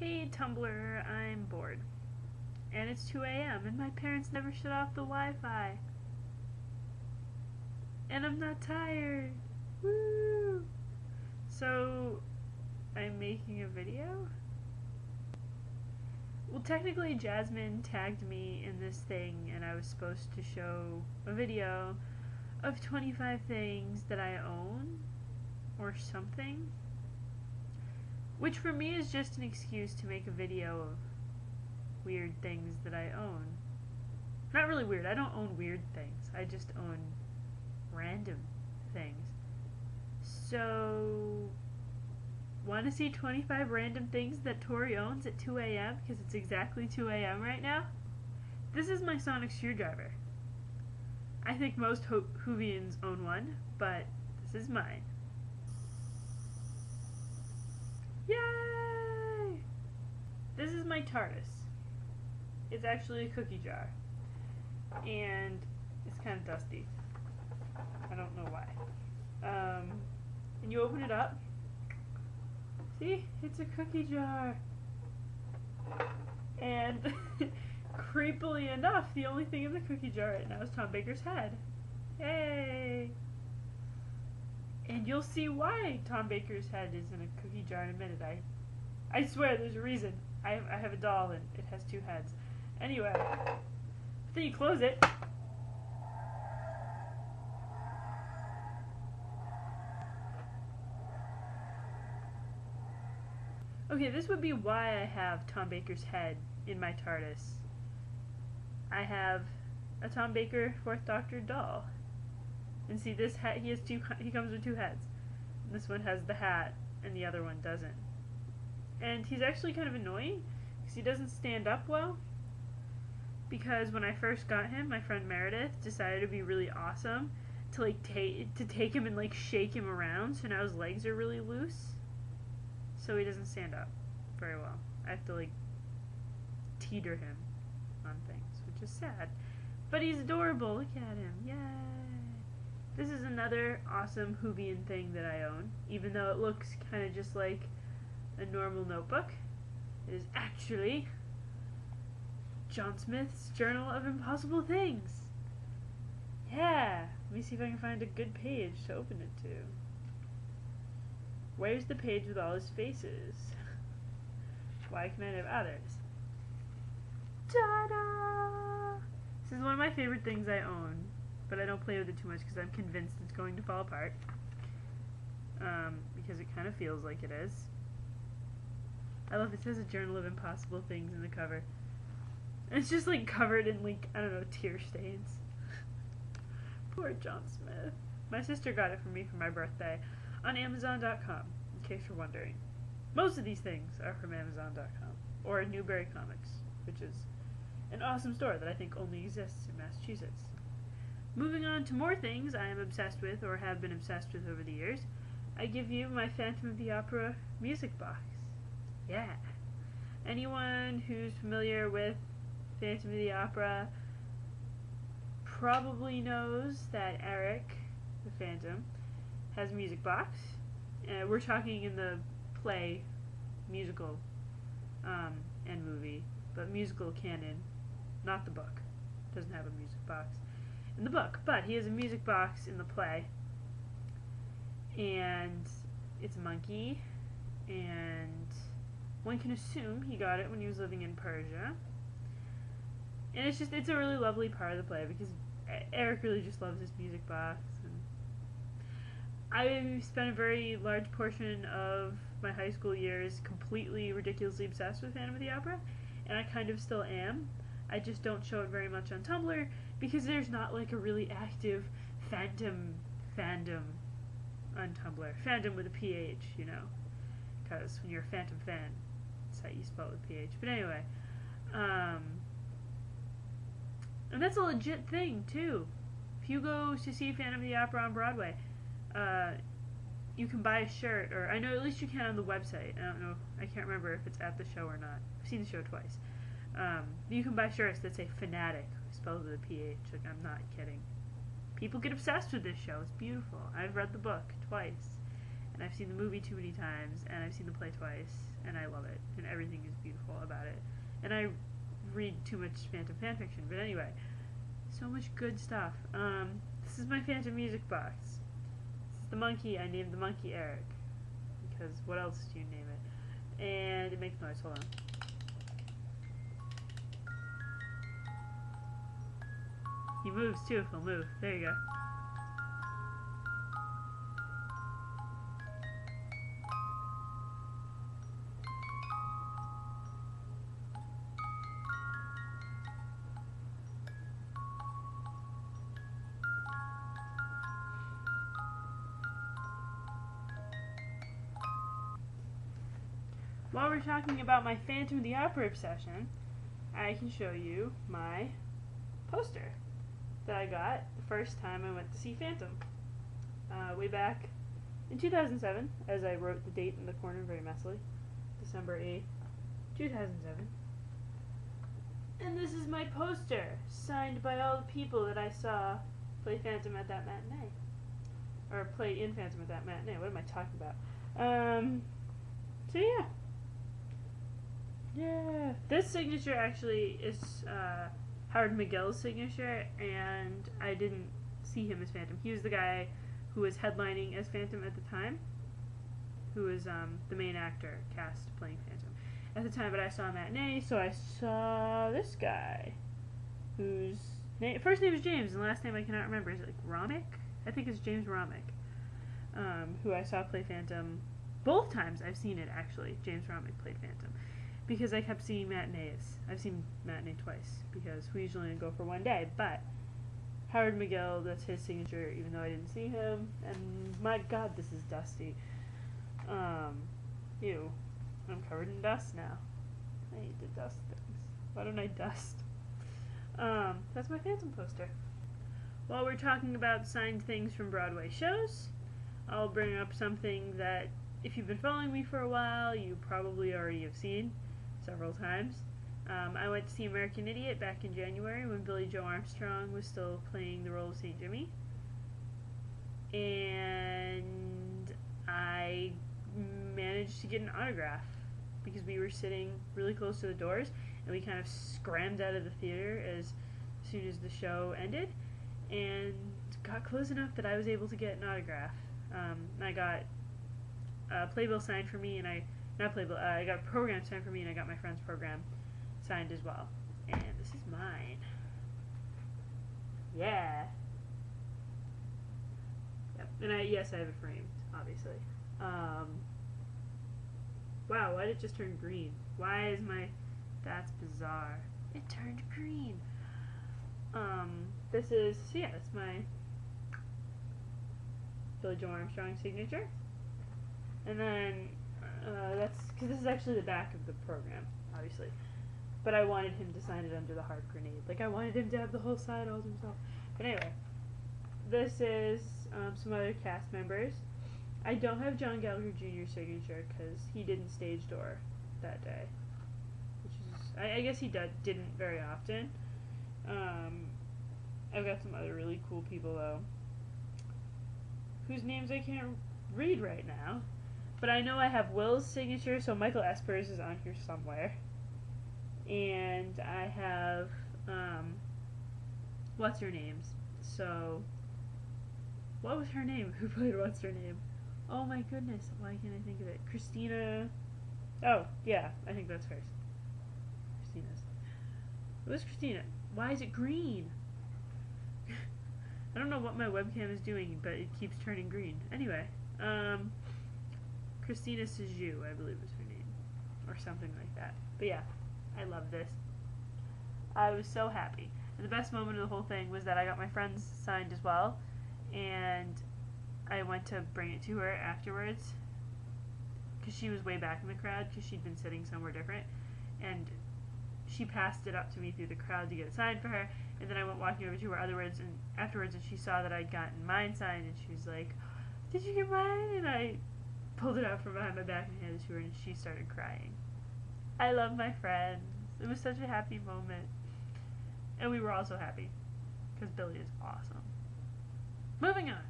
Hey Tumblr, I'm bored. And it's 2 a.m. and my parents never shut off the Wi-Fi. And I'm not tired. Woo! So, I'm making a video? Well, technically Jasmine tagged me in this thing and I was supposed to show a video of 25 things that I own or something. Which for me is just an excuse to make a video of weird things that I own. Not really weird, I don't own weird things. I just own random things. So, want to see 25 random things that Tori owns at 2 a.m. because it's exactly 2 a.m. right now? This is my sonic screwdriver. I think most Whovians own one, but this is mine. Yay! This is my TARDIS. It's actually a cookie jar. And it's kind of dusty. I don't know why. And you open it up. See? It's a cookie jar. And creepily enough, the only thing in the cookie jar right now is Tom Baker's head. Yay! And you'll see why Tom Baker's head is in a cookie jar in a minute. I swear there's a reason. I have a doll and it has two heads. Anyway, then you close it. Okay, this would be why I have Tom Baker's head in my TARDIS. I have a Tom Baker 4th Doctor doll. And see, this hat, he comes with two heads. This one has the hat, and the other one doesn't. And he's actually kind of annoying, because he doesn't stand up well. Because when I first got him, my friend Meredith decided to be really awesome to take him and like shake him around, so now his legs are really loose. So he doesn't stand up very well. I have to like teeter him on things, which is sad. But he's adorable, look at him, yay! This is another awesome Whovian thing that I own, even though it looks kind of just like a normal notebook. It is actually John Smith's Journal of Impossible Things. Yeah! Let me see if I can find a good page to open it to. Where's the page with all his faces? Why can I have others? Ta-da! This is one of my favorite things I own. But I don't play with it too much because I'm convinced it's going to fall apart. Because it kind of feels like it is. I love it says a Journal of Impossible Things in the cover. And it's just like covered in like, I don't know, tear stains. Poor John Smith. My sister got it for me for my birthday on Amazon.com, in case you're wondering. Most of these things are from Amazon.com. Or Newberry Comics, which is an awesome store that I think only exists in Massachusetts. Moving on to more things I am obsessed with or have been obsessed with over the years, I give you my Phantom of the Opera music box. Yeah. Anyone who's familiar with Phantom of the Opera probably knows that Eric, the Phantom, has a music box. We're talking in the play, musical, and movie, but musical canon, not the book. Doesn't have a music box in the book, but he has a music box in the play, and it's a monkey, and one can assume he got it when he was living in Persia, and it's a really lovely part of the play because Eric really just loves his music box, and I spent a very large portion of my high school years completely ridiculously obsessed with Phantom of the Opera, and I kind of still am. I just don't show it very much on Tumblr because there's not like a really active Phantom fandom on Tumblr. Fandom with a PH, you know, because when you're a Phantom fan, that's how you spell it with PH. But anyway, and that's a legit thing too. If you go to see Phantom of the Opera on Broadway, you can buy a shirt, or I know at least you can on the website. I don't know, I can't remember if it's at the show or not. I've seen the show twice. You can buy shirts that say Fanatic, spelled with a PH, like I'm not kidding. People get obsessed with this show, it's beautiful. I've read the book twice, and I've seen the movie too many times, and I've seen the play twice, and I love it, and everything is beautiful about it. And I read too much Phantom fanfiction, but anyway, so much good stuff. This is my Phantom music box. This is the monkey. I named the monkey Eric, because what else do you name it? And it makes noise. Hold on. He moves too if he'll move. There you go. While we're talking about my Phantom of the Opera obsession, I can show you my poster that I got the first time I went to see Phantom. Way back in 2007, as I wrote the date in the corner very messily, December 8th, 2007. And this is my poster, signed by all the people that I saw play Phantom at that matinee. Or play in Phantom at that matinee. What am I talking about? So yeah. Yeah. This signature actually is Howard McGill's signature, and I didn't see him as Phantom. He was the guy who was headlining as Phantom at the time, who was the main actor cast playing Phantom at the time, but I saw Matinee, so I saw this guy, whose first name is James, and last name I cannot remember. Is it like Romick? I think it's James Romick, who I saw play Phantom both times I've seen it, actually. James Romick played Phantom. Because I kept seeing matinees. I've seen Matinee twice, because we usually only go for one day, but Howard McGill, that's his signature, even though I didn't see him, and my god, this is dusty. Ew. I'm covered in dust now. I hate to dust things. Why don't I dust? That's my Phantom poster. While we're talking about signed things from Broadway shows, I'll bring up something that, if you've been following me for a while, you probably already have seen several times. I went to see American Idiot back in January when Billie Joe Armstrong was still playing the role of St. Jimmy. And I managed to get an autograph because we were sitting really close to the doors, and we kind of scrammed out of the theater as soon as the show ended, and got close enough that I was able to get an autograph. I got Playbill signed for me, and I got a program signed for me, and I got my friend's program signed as well. And this is mine. Yeah. Yep. And yes, I have it framed, obviously. Wow, why did it just turn green? Why is that's bizarre. It turned green. This is, yeah, it's my Billie Joe Armstrong signature. And then, that's, because this is actually the back of the program, obviously. But I wanted him to sign it under the heart grenade. Like, I wanted him to have the whole side all to himself. But anyway, this is some other cast members. I don't have John Gallagher Jr.'s signature because he didn't stage door that day. Which is, I guess he didn't very often. I've got some other really cool people, though, whose names I can't read right now. But I know I have Will's signature, so Michael Espers is on here somewhere. And I have, what's her name's? So, what was her name? Who played what's her name? Oh my goodness, why can't I think of it? Christina. Oh, yeah, I think that's hers. Christina's. Who's Christina? Why is it green? I don't know what my webcam is doing, but it keeps turning green. Anyway, Christina Sejou, I believe was her name. Or something like that. But yeah, I love this. I was so happy. And the best moment of the whole thing was that I got my friends signed as well. And I went to bring it to her afterwards. Because she was way back in the crowd, because she'd been sitting somewhere different. And she passed it up to me through the crowd to get it signed for her. And then I went walking over to her afterwards, and she saw that I'd gotten mine signed, and she was like, "Did you get mine?" And I pulled it out from behind my back and handed it to her, and she started crying. I love my friends. It was such a happy moment. And we were all so happy, because Billie is awesome. Moving on.